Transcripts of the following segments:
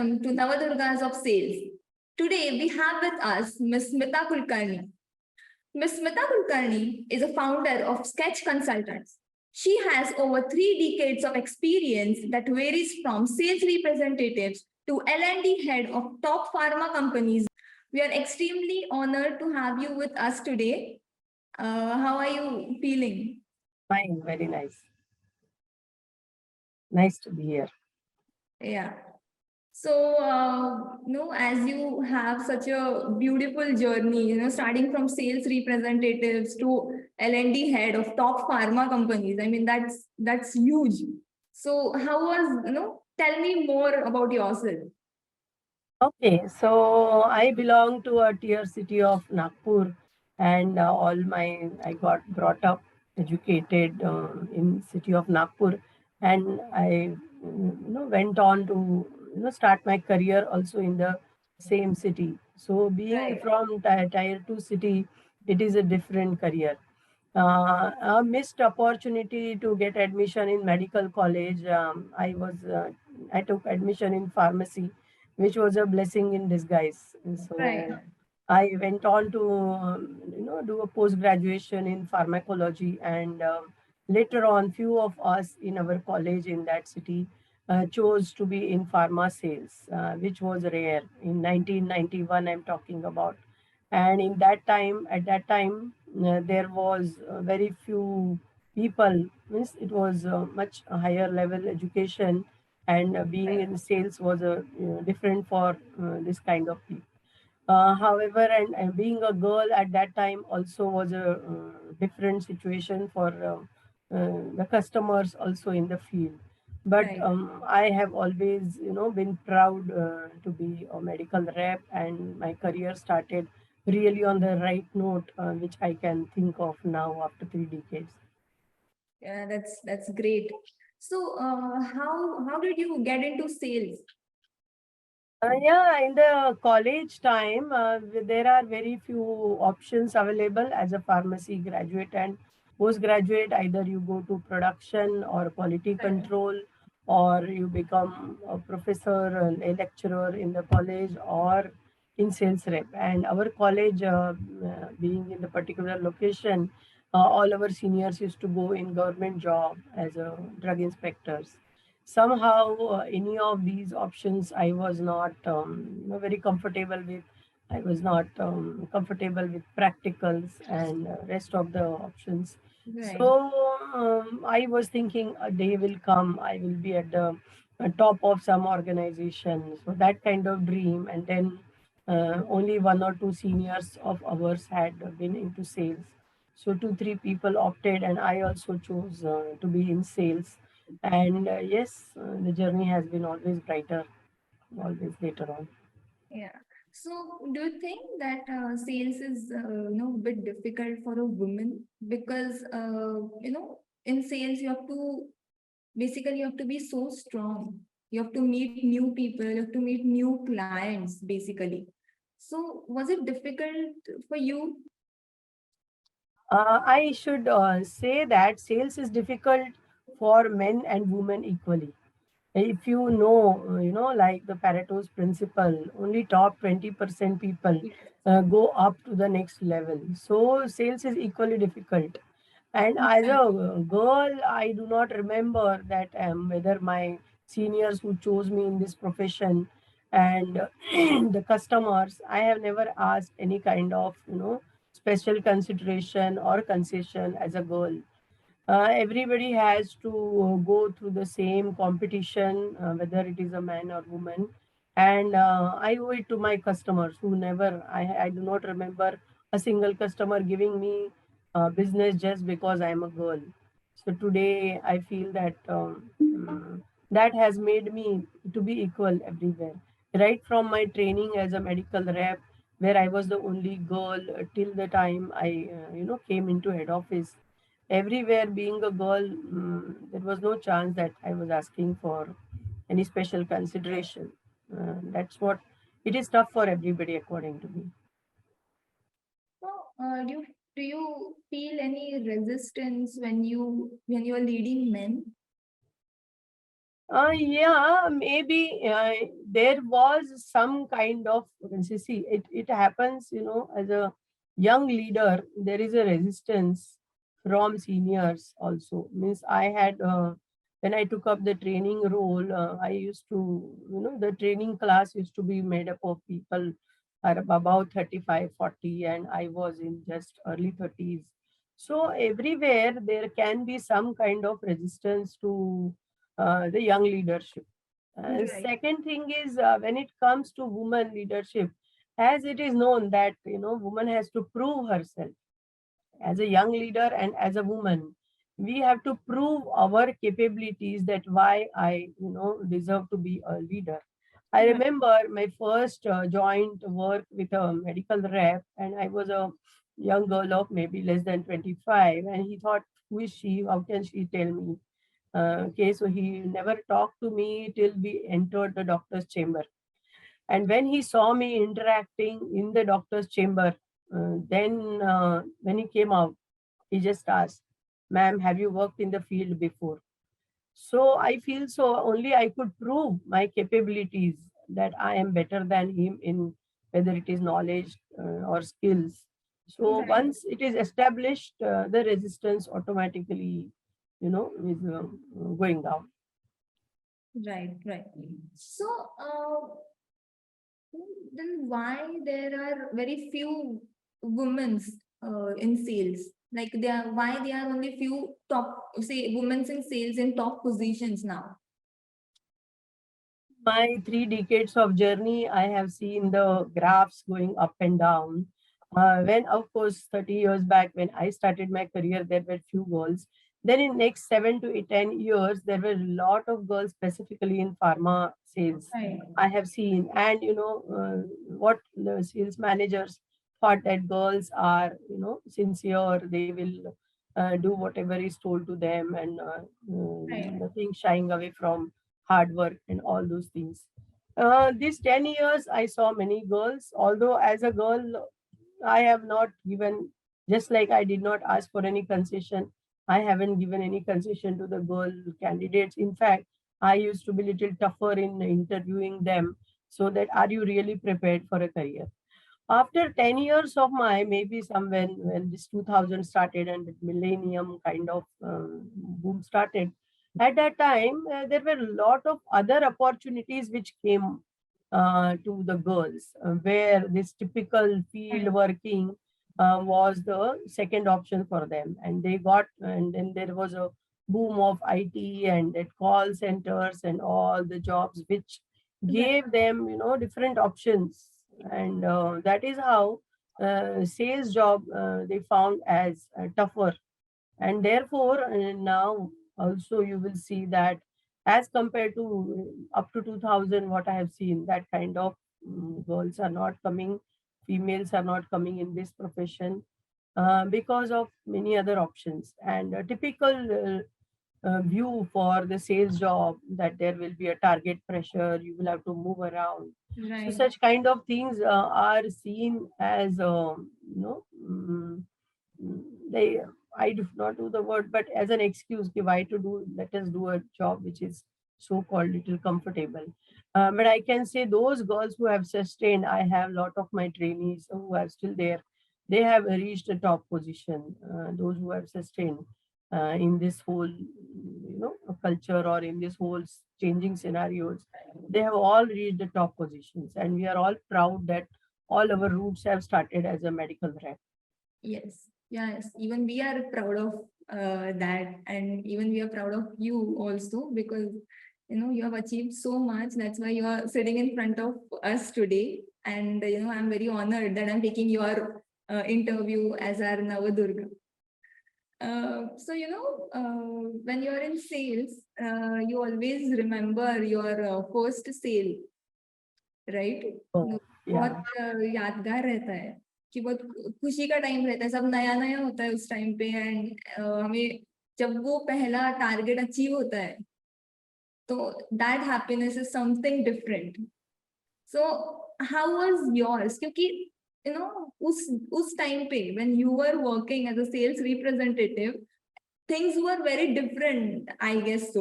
welcome to Navdurgas of Sales. Today we have with us Ms Smita Kulkarni. Ms Smita Kulkarni is a founder of Sketch Consultants. She has over 3 decades of experience that varies from sales representatives to L&D head of top pharma companies. We are extremely honored to have you with us today. How are you feeling? Fine, very nice. Nice to be here. Yeah. So, as you have such a beautiful journey, starting from sales representatives to L&D head of top pharma companies. I mean, that's huge. So, how was, tell me more about yourself. Okay, so I belong to a tier city of Nagpur, and I got brought up, educated in city of Nagpur, and I went on to start my career also in the same city. So being Right. from tier 2 city, it is a different career. A missed opportunity to get admission in medical college. I took admission in pharmacy, which was a blessing in disguise. Right. So I went on to do a post graduation in pharmacology, and later on, few of us in our college in that city chose to be in pharma sales, which was rare in 1991. I'm talking about, and at that time, there was very few people. Means it was much higher level education, and being in sales was different for this kind of people. However, and being a girl at that time also was a different situation for the customers also in the field. But Right. I have always, been proud to be a medical rep, and my career started really on the right note, which I can think of now after 3 decades. Yeah, that's great. So, how did you get into sales? Yeah, in the college time, there are very few options available as a pharmacy graduate and postgraduate. Either you go to production or quality Right. control, or you become a professor, a lecturer in the college, or in sales rep. And our college, being in the particular location, all our seniors used to go in government job as a drug inspectors. Somehow any of these options I was not very comfortable with. I was not comfortable with practicals and rest of the options. Right. So I was thinking a day will come, I will be at the top of some organization, so that kind of dream. And then only one or two seniors of ours had been into sales, so 2 3 people opted, and I also chose to be in sales. And yes, the journey has been always brighter, always later on. Yeah. So, do you think that sales is a bit difficult for a woman because in sales you have to be so strong. You have to meet new people. You have to meet new clients, basically. So, was it difficult for you? I should say that sales is difficult for men and women equally. If like the Pareto's principle, only top 20% people go up to the next level. So sales is equally difficult. And as Right. a girl, I do not remember that whether my seniors who chose me in this profession and the customers, I have never asked any kind of special consideration or concession as a girl. Everybody has to go through the same competition, whether it is a man or woman. And I owe it to my customers who I do not remember a single customer giving me business just because I'm a girl. So today I feel that that has made me to be equal everywhere. Right from my training as a medical rep, where I was the only girl till the time I, came into head office. Everywhere being a girl, there was no chance that I was asking for any special consideration. That's what it is tough for everybody, according to me. So, do you feel any resistance when you are leading men? Yeah, maybe there was some kind of, see, it happens, as a young leader, there is a resistance from seniors also. Means I had, when I took up the training role, I used to, the training class used to be made up of people are about 35, 40, and I was in just early 30s. So everywhere there can be some kind of resistance to the young leadership. Right. Second thing is, when it comes to woman leadership, as it is known that woman has to prove herself as a young leader and as a woman. We have to prove our capabilities, that why I deserve to be a leader. I Right. remember my first joint work with a medical rep, and I was a young girl of maybe less than 25, and he thought, who is she? How can she tell me? Okay, so he never talked to me till we entered the doctor's chamber. And when he saw me interacting in the doctor's chamber, then when he came out, he just asked, "Ma'am, have you worked in the field before?" So I feel so only I could prove my capabilities, that I am better than him in whether it is knowledge or skills. So Right. once it is established, the resistance automatically, is going down. Right. Right. So, then why there are very few women in sales? Like they are, why there are only few top, say, women in sales in top positions now? My 3 decades of journey, I have seen the graphs going up and down. When, of course, 30 years back, when I started my career, there were few girls. Then in next 7 to 10 years, there were a lot of girls, specifically in pharma sales. Right. I have seen, and what the sales managers thought, that girls are, sincere. They will do whatever is told to them, and Right. nothing shying away from hard work and all those things. These 10 years, I saw many girls, although as a girl, I have not given, just like I did not ask for any concession, I haven't given any concession to the girl candidates. In fact, I used to be little tougher in interviewing them, so that are you really prepared for a career? After 10 years of my, maybe somewhere when this 2000 started and the millennium kind of boom started, at that time there were a lot of other opportunities which came to the girls, where this typical field Right. working was the second option for them, and they got, and then there was a boom of IT and at call centers and all the jobs which Right. gave them different options. And that is how sales job they found as tougher. And therefore now also you will see that, as compared to up to 2000, what I have seen, that kind of girls are not coming, females are not coming in this profession, because of many other options. And a typical view for the sales job, that there will be a target pressure, you will have to move around. So Right. such kind of things are seen as they, I do not do the word, but as an excuse, give why to do, let us do a job which is so called little comfortable. But I can say those girls who have sustained, I have a lot of my trainees who are still there, they have reached a top position. Those who have sustained in this whole culture, or in this whole changing scenarios, they have all reached the top positions, and we are all proud that all our roots have started as a medical rep. Yes. Yes. Even we are proud of that, and even we are proud of you also, because you have achieved so much. That's why you are sitting in front of us today, and I'm very honored that I'm taking your interview as our Navdurga. So when you're in sales, you always remember your first sale, right? Oh, बहुत yeah. यादगार रहता है कि बहुत खुशी का time रहता है, सब नया नया होता है उस टाइम पे, एंड हमें जब वो पहला टारगेट अचीव होता है, तो that happiness is something different. So how was yours? क्योंकि उस टाइम पे when you were working as a sales representative, things were very different, I guess so.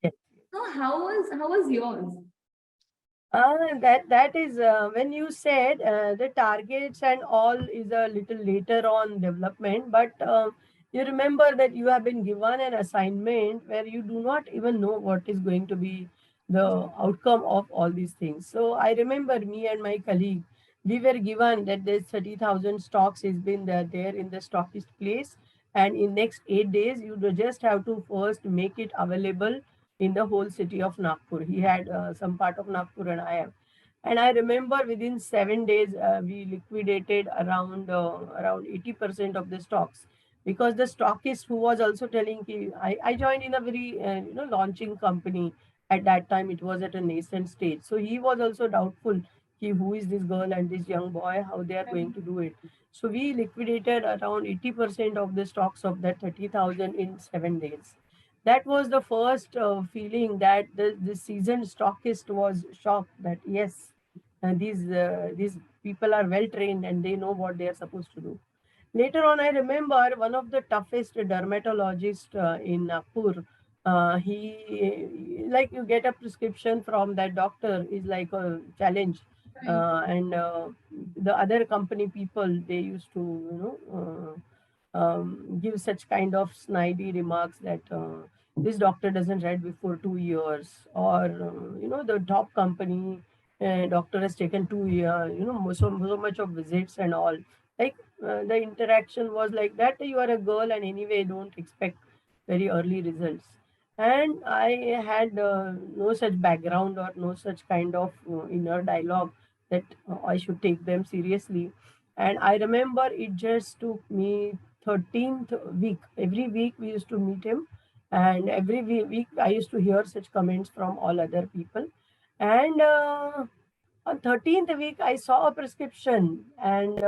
Yes. So how was yours? That is when you said the targets and all is a little later on development, but you remember that you have been given an assignment where you do not even know what is going to be the outcome of all these things. So I remember me and my colleague, we were given that there's 30,000 stocks has been there in the stockist place, and in next 8 days you just have to first make it available in the whole city of Nagpur. He had some part of Nagpur and I have. And I remember within 7 days we liquidated around 80% of the stocks, because the stockist who was also telling ki, I joined in a very launching company at that time. It was at a nascent stage, so he was also doubtful ki, who is this girl and this young boy, how they are going to do it. So we liquidated around 80% of the stocks of that 30,000 in 7 days. That was the first feeling that the seasoned stockist was shocked that yes, these people are well trained and they know what they are supposed to do. Later on, I remember one of the toughest dermatologists in Nagpur. He, like, you get a prescription from that doctor is like a challenge, Right. and the other company people, they used to give such kind of snidey remarks that this doctor doesn't read before 2 years, or the top company doctor has taken 2 years, so much of visits and all. Like, the interaction was like that, you are a girl and anyway don't expect very early results. And I had no such background or no such kind of inner dialogue that I should take them seriously. And I remember it just took me 13th week. Every week we used to meet him, and every week I used to hear such comments from all other people. And on 13th week I saw a prescription, and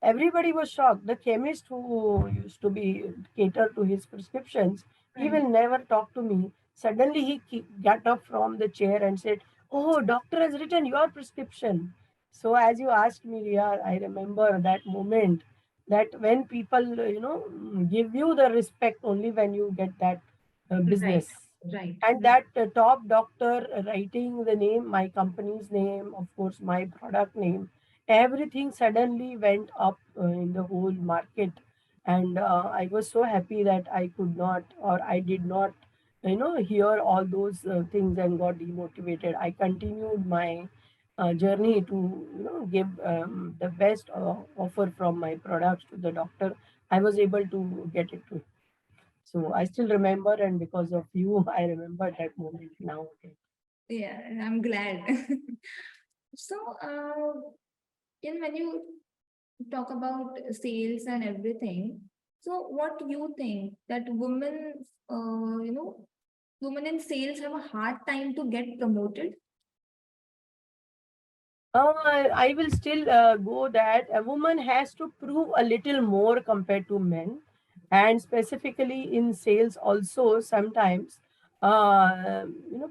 everybody was shocked. The chemist who used to be cater to his prescriptions, he Right. will never talk to me. Suddenly he got up from the chair and said, "Oh, doctor has written your prescription." So as you asked me, Ria, I remember that moment, that when people, give you the respect only when you get that Right. business. Right. And that top doctor writing the name, my company's name, of course, my product name, everything suddenly went up in the whole market. And I was so happy that I could not, or I did not, hear all those things and got demotivated. I continued my journey to, give the best offer from my products to the doctor. I was able to get it to. So I still remember, and because of you, I remember that moment now. Okay. Yeah, I'm glad. So, when you talk about sales and everything, so what do you think that women in sales have a hard time to get promoted? I will still go that a woman has to prove a little more compared to men, and specifically in sales also sometimes.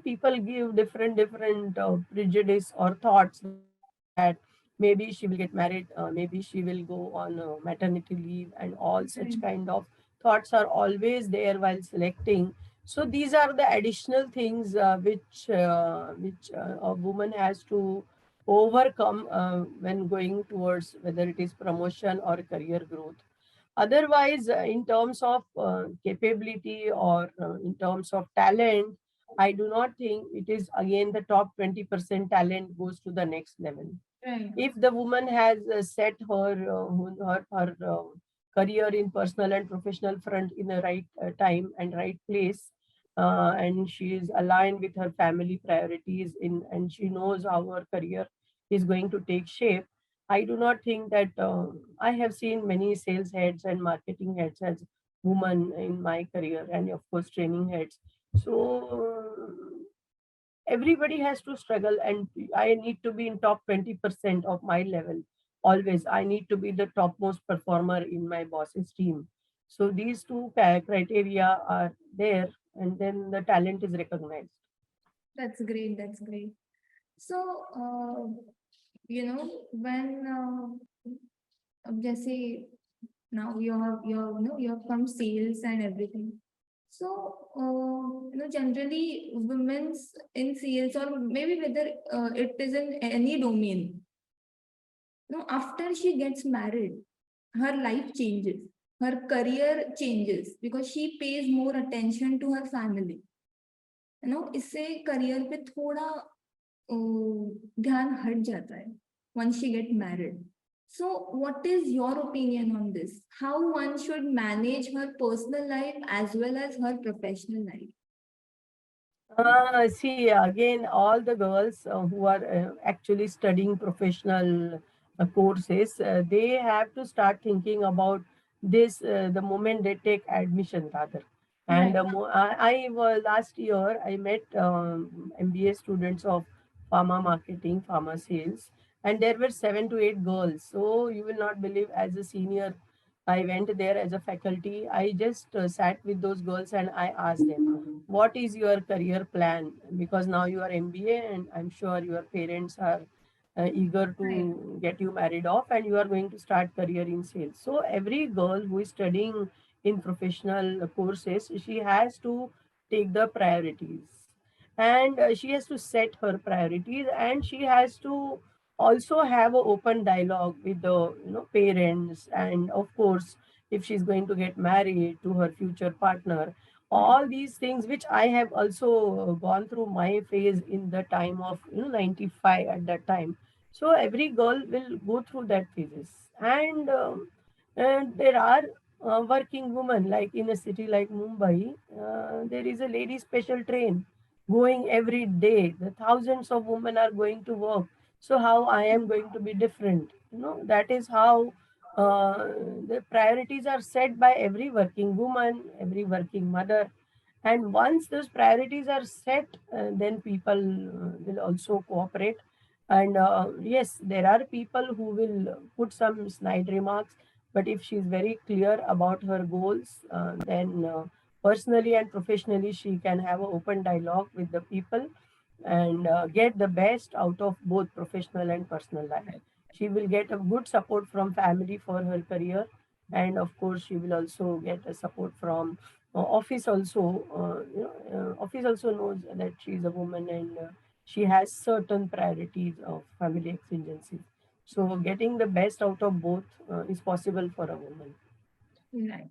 People give different prejudice or thoughts that maybe she will get married, maybe she will go on maternity leave, and all such Right. kind of thoughts are always there while selecting. So these are the additional things which a woman has to overcome when going towards whether it is promotion or career growth. Otherwise, in terms of capability or in terms of talent, I do not think it is again the top 20% talent goes to the next level. Right. If the woman has set her career in personal and professional front in the right time and right place, and she is aligned with her family priorities in, and she knows how her career is going to take shape, I do not think that I have seen many sales heads and marketing heads as women in my career, and of course training heads. So everybody has to struggle, and I need to be in top 20% of my level. Always I need to be the topmost performer in my boss's team. So these two criteria are there, and then the talent is recognized. That's great. That's great. So, when जैसे now you're from sales and everything. So, generally, women's in sales, or maybe whether it is in any domain, after she gets married, her life changes, her career changes because she pays more attention to her family. इससे career पे थोड़ा ध्यान हट जाता है once she get married. So, what is your opinion on this? How one should manage her personal life as well as her professional life? See, again, all the girls who are actually studying professional courses, they have to start thinking about this the moment they take admission, rather. And Right. I was last year, I met MBA students of pharma marketing, pharma sales, and there were 7 to 8 girls. So you will not believe, as a senior, I went there as a faculty. I just sat with those girls and I asked them, what is your career plan? Because now you are MBA, and I'm sure your parents are eager Right. to get you married off, and you are going to start career in sales. So every girl who is studying in professional courses, she has to take the priorities, and she has to set her priorities, and she has to also have an open dialogue with the parents, and of course, if she's going to get married, to her future partner. Right. All these things which I have also gone through my phase in the time of 95 at that time. So every girl will go through that phases. And there are working women, like in a city like Mumbai, there is a lady special train going every day. The thousands of women are going to work. So how I am going to be different? That is how the priorities are set by every working woman, every working mother. And once those priorities are set, then people will also cooperate. And yes, there are people who will put some snide remarks, but if she's very clear about her goals, then personally and professionally, she can have an open dialogue with the people and get the best out of both professional and personal life. She will get a good support from family for her career, and of course, she will also get a support from office. Also, office also knows that she is a woman, and she has certain priorities of family exigencies. So, getting the best out of both is possible for a woman. Right.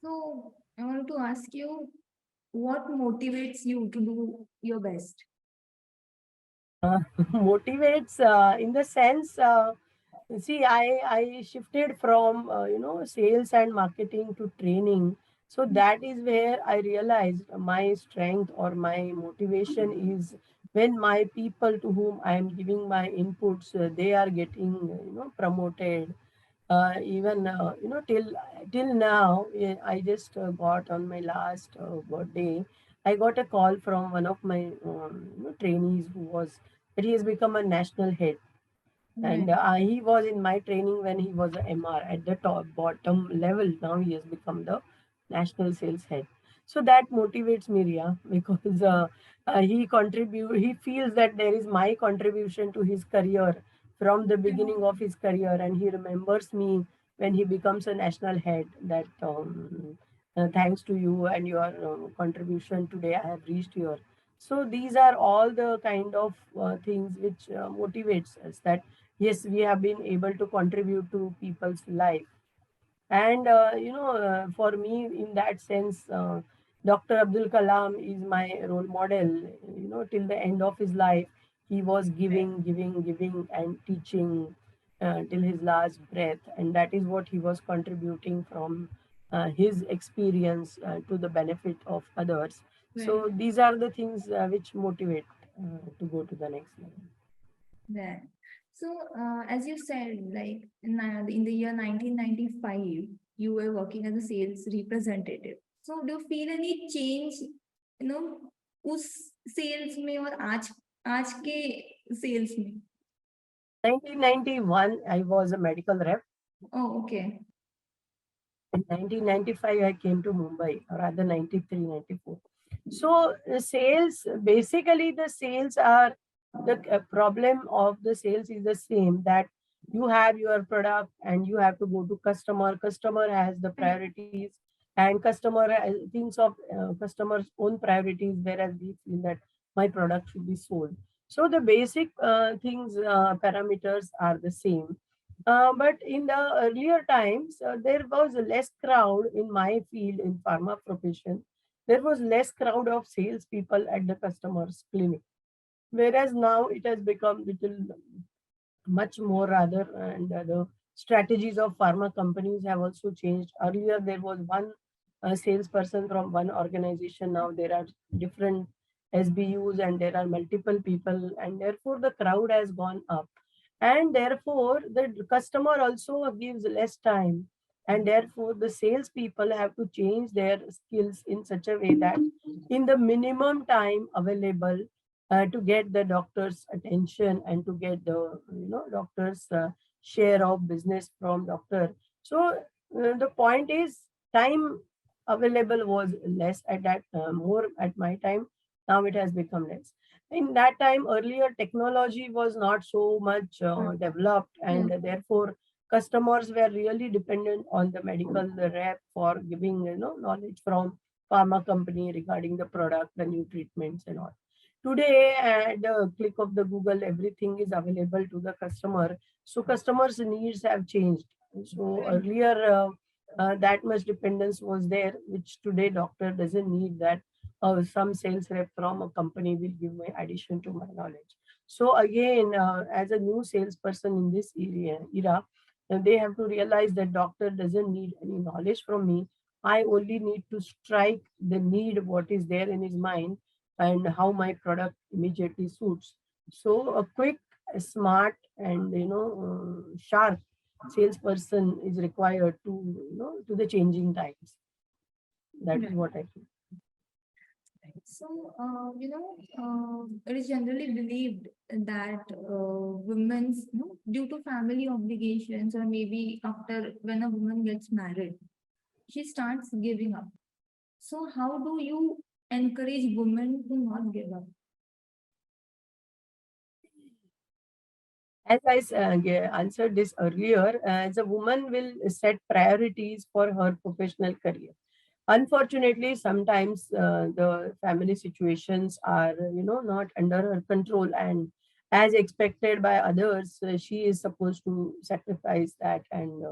So, I want to ask you, what motivates you to do your best? Motivates in the sense. See, I shifted from sales and marketing to training. So that is where I realized my strength or my motivation is when my people to whom I am giving my inputs, they are getting promoted. Even till now, I just got on my last birthday. I got a call from one of my trainees who was that he has become a national head, and Right. he was in my training when he was a MR at the top bottom level. Now he has become the national sales head. So that motivates me, Ria, because he feels that there is my contribution to his career from the beginning of his career, and he remembers me when he becomes a national head. That thanks to you and your contribution today, I have reached here. So these are all the kind of things which motivates us, that yes, we have been able to contribute to people's life. And for me, in that sense, Dr. Abdul Kalam is my role model. Till the end of his life, he was giving and teaching till his last breath, and that is what he was contributing from his experience to the benefit of others. Right. So these are the things which motivate to go to the next level. Right. So, as you said, like in the year 1995, you were working as a sales representative. So, do you feel any change, उस sales में और आज के sales में? 1991, I was a medical rep. Oh, okay. In 1995, I came to Mumbai, or rather 93, 94. So, sales, basically, the sales are the problem of the sales is the same, that you have your product and you have to go to customer. Customer has the Right. priorities. and customer thinks of customers' own priorities, whereas we feel that my product should be sold. So the basic things, parameters are the same. But in the earlier times, there was less crowd in my field in pharma profession. There was less crowd of salespeople at the customer's clinic, whereas now it has become little much more rather, and the strategies of pharma companies have also changed. Earlier there was one salesperson from one organization. Now there are different SBUs and there are multiple people, and therefore the crowd has gone up, and therefore the customer also gives less time, and therefore the salespeople have to change their skills in such a way that in the minimum time available, to get the doctor's attention and to get the doctor's share of business from doctor. So the point is, time available was less at that, more at my time. Now it has become less. In that time, earlier technology was not so much developed, Yeah. and therefore customers were really dependent on the medical rep for giving knowledge from pharma company regarding the product, the new treatments and all. Today, at the click of the Google, everything is available to the customer. So customers' needs have changed. So Right. earlier, that much dependence was there, which today doctor doesn't need that. Some sales rep from a company will give me addition to my knowledge. So again, as a new salesperson in this era, they have to realize that doctor doesn't need any knowledge from me. I only need to strike the need, what is there in his mind, and how my product immediately suits. So a quick, smart, and sharp salesperson is required to to the changing times. That is Right. what I think. So, it is generally believed that women's, due to family obligations, or maybe after when a woman gets married, she starts giving up. So, how do you encourage women to not give up? As I answered this earlier, as a woman will set priorities for her professional career. Unfortunately, sometimes the family situations are, not under her control, and as expected by others, she is supposed to sacrifice that and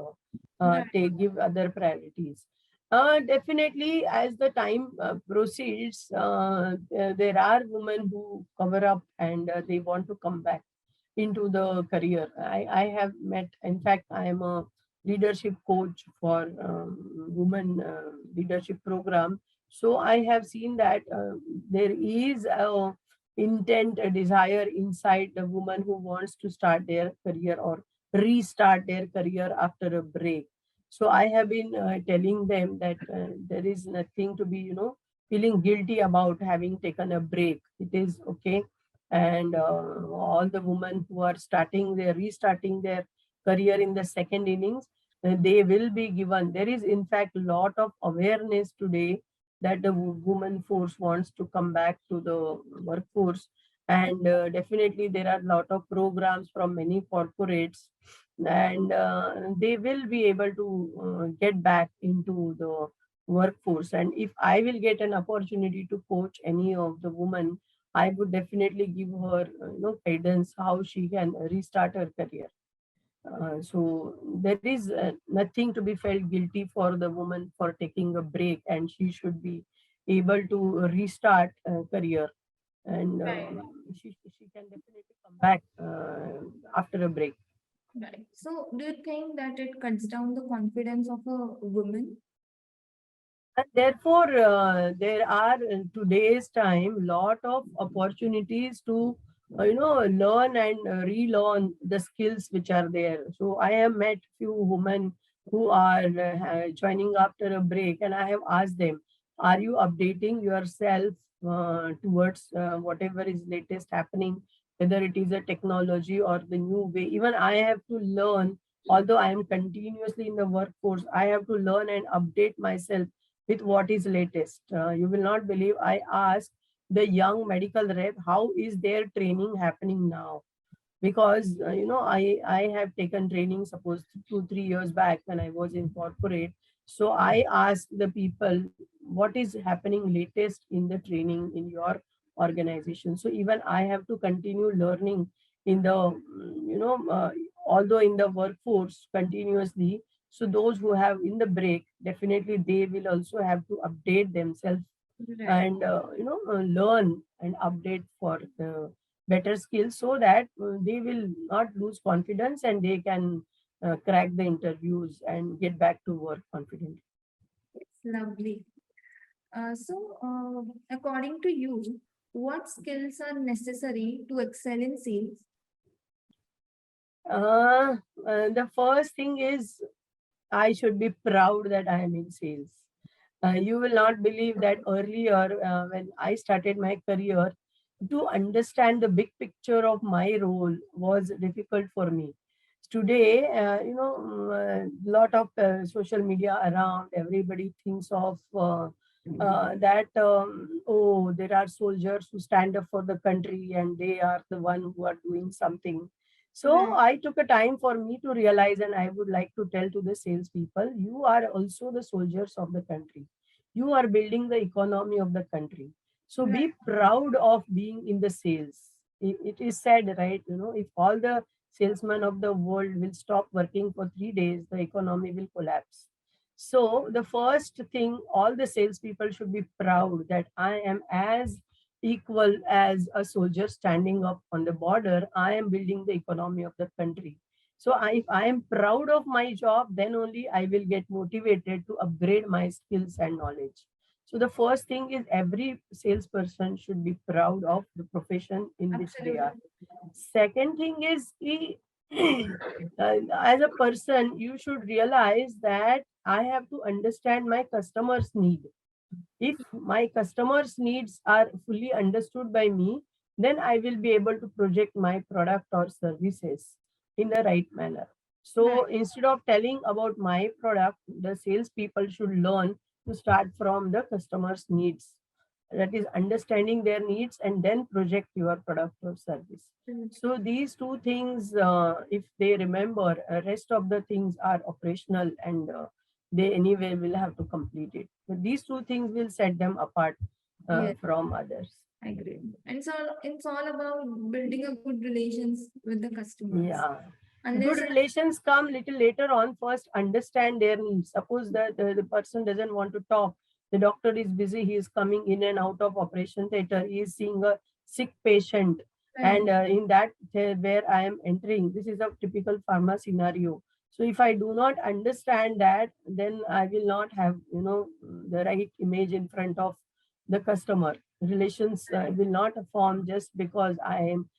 Right. take give other priorities. Definitely, as the time proceeds, there are women who cover up and they want to come back into the career. I have met, in fact, I am a leadership coach for women leadership program. So I have seen that there is a intent, a desire inside the woman who wants to start their career or restart their career after a break. So I have been telling them that there is nothing to be, feeling guilty about having taken a break. It is okay, and all the women who are restarting their career in the second innings, they will be given. There is in fact a lot of awareness today that the woman force wants to come back to the workforce, and definitely there are a lot of programs from many corporates, and they will be able to get back into the workforce. And if I will get an opportunity to coach any of the women, I would definitely give her, guidance how she can restart her career. So there is nothing to be felt guilty for the woman for taking a break, and she should be able to restart career, and she can definitely come back after a break. Right. So, do you think that it cuts down the confidence of a woman? And therefore, there are in today's time lot of opportunities to learn and relearn the skills which are there. So I have met few women who are joining after a break, and I have asked them, "Are you updating yourself towards whatever is latest happening, whether it is a technology or the new way?" Even I have to learn. Although I am continuously in the workforce, I have to learn and update myself with what is latest. You will not believe, I asked the young medical rep, how is their training happening now? Because I have taken training, suppose 2 3 years back when I was in corporate. So I ask the people, what is happening latest in the training in your organization? So even I have to continue learning in the, although in the workforce continuously. So those who have in the break, definitely they will also have to update themselves Right. and learn and update for better skills, so that they will not lose confidence and they can crack the interviews and get back to work confidently. Lovely. According to you, what skills are necessary to excel in sales? The first thing is, I should be proud that I am in sales. You will not believe that earlier, when I started my career, to understand the big picture of my role was difficult for me. Today, lot of social media around, everybody thinks of that, oh, there are soldiers who stand up for the country and they are the one who are doing something. So Right. I took a time for me to realize, and I would like to tell to the salespeople, you are also the soldiers of the country. You are building the economy of the country. So Right. be proud of being in the sales. It is said, right? If all the salesmen of the world will stop working for 3 days, the economy will collapse. So the first thing, all the salespeople should be proud that I am as equal as a soldier standing up on the border. I am building the economy of the country. So if I am proud of my job, then only I will get motivated to upgrade my skills and knowledge. So the first thing is, every salesperson should be proud of the profession in which they Absolutely. are. Second thing is, as a person, you should realize that I have to understand my customer's need. If my customers' needs are fully understood by me, then I will be able to project my product or services in the right manner. So Right. instead of telling about my product, the salespeople should learn to start from the customer's needs. That is, understanding their needs and then project your product or service. So these two things, if they remember, rest of the things are operational, and they anyway will have to complete it. But these two things will set them apart Yes, from others. I agree. And it's all about building a good relations with the customers. Yeah. Unless Good relations come little later on. First, understand their needs. Suppose that the person doesn't want to talk. The doctor is busy. He is coming in and out of operation theater. He is seeing a sick patient. right, And in that, where I am entering, this is a typical pharma scenario. So if I do not understand that, then I will not have, the right image in front of the customer. Relations will not form just because I am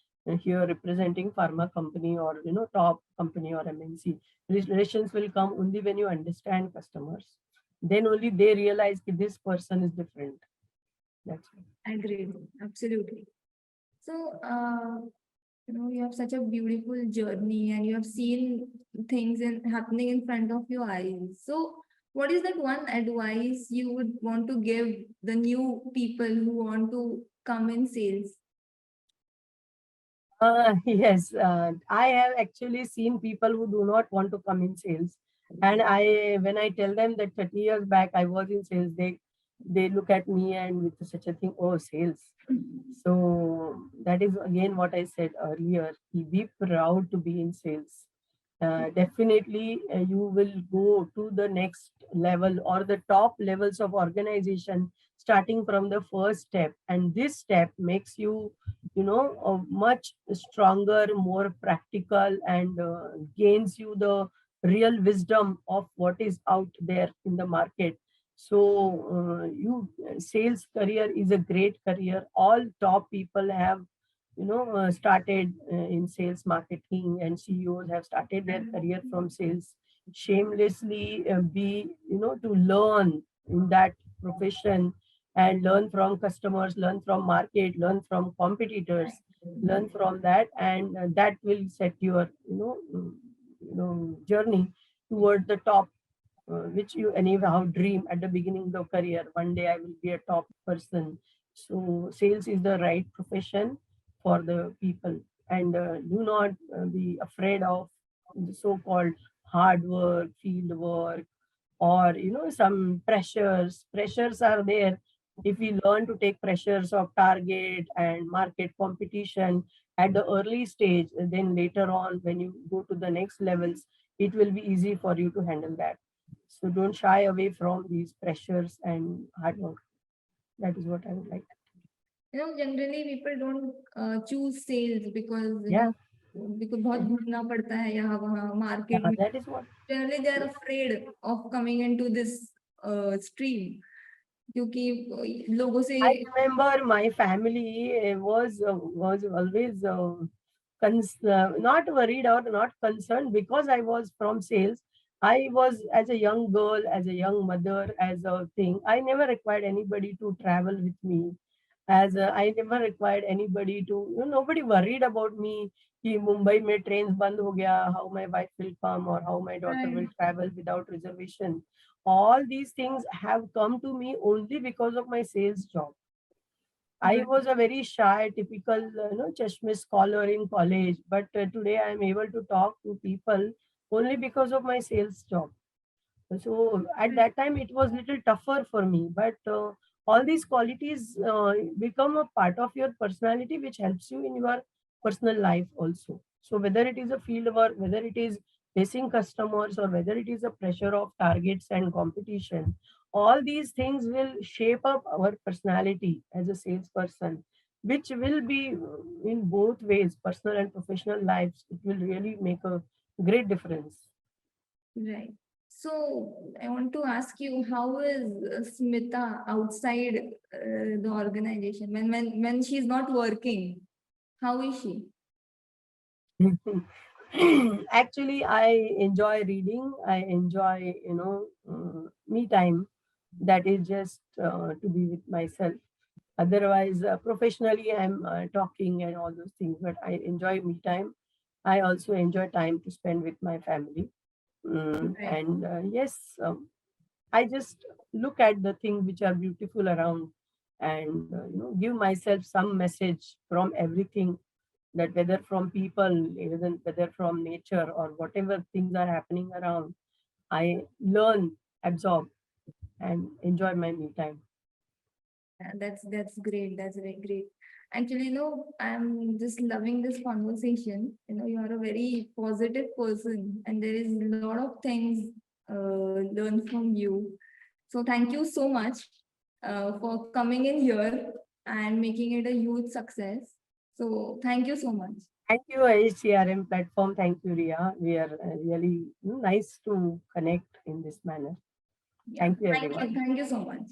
here representing pharma company, or top company or MNC. Relations will come only when you understand customers. Then only they realize that this person is different. That's it. I agree. Absolutely. So, you have such a beautiful journey and you have seen things happening in front of your eyes. So, what is that one advice you would want to give the new people who want to come in sales? Yes, I have actually seen people who do not want to come in sales, and when I tell them that 30 years back I was in sales, they look at me and with such a thing, oh, sales. So that is again what I said earlier. Be proud to be in sales. Definitely, you will go to the next level or the top levels of organization, starting from the first step. And this step makes you, much stronger, more practical, and gains you the real wisdom of what is out there in the market. So, you sales career is a great career. All top people have started in sales marketing, and CEOs have started their career from sales. Shamelessly be, to learn in that profession, and learn from customers, learn from market, learn from competitors, learn from that, and that will set your, journey toward the top, which you anyhow dream at the beginning of the career. One day I will be a top person. So sales is the right profession for the people, and do not be afraid of the so-called hard work, field work, or some pressures are there. If we learn to take pressures of target and market competition at the early stage, then later on when you go to the next levels, it will be easy for you to handle that. So don't shy away from these pressures and hard work. That is what I would like. Generally people don't choose sales because Yeah, because बहुत घूमना पड़ता है यहाँ वहाँ market yeah, में. that is what. Generally they are afraid of coming into this stream क्योंकि लोगों से. I remember my family was always not worried or not concerned because I was from sales. I was, as a young girl, as a young mother, as a thing. I never required anybody to travel with me. I never required anybody to. Nobody worried about me. कि मुंबई में trains बंद हो गया, how my wife will come or how my daughter will Right. travel without reservation. All these things have come to me only because of my sales job. I Right. was a very shy, typical, chashmish scholar in college, but today I am able to talk to people only because of my sales job. So at that time, it was little tougher for me, but all these qualities become a part of your personality, which helps you in your personal life also. So whether it is a field work, whether it is facing customers, or whether it is a pressure of targets and competition, all these things will shape up our personality as a salesperson, which will be in both ways, personal and professional lives. It will really make a great difference. Right. So I want to ask you, how is Smita outside the organization when she's not working? How is she? Actually, I enjoy reading. I enjoy, me time. That is just to be with myself. Otherwise, professionally, I'm talking and all those things, but I enjoy me time. I also enjoy time to spend with my family. Right. And yes, I just look at the things which are beautiful around, and give myself some message from everything, that whether from people, even whether from nature or whatever things are happening around, I learn, absorb, and enjoy my me time. Yeah, that's great. That's very great. Actually, I'm just loving this conversation. You are a very positive person, and there is a lot of things learn from you. So thank you so much for coming in here and making it a huge success. So thank you so much. Thank you, HCRM platform. Thank you, Ria. We are really nice to connect in this manner. Yeah, Thank you, everyone. thank you so much.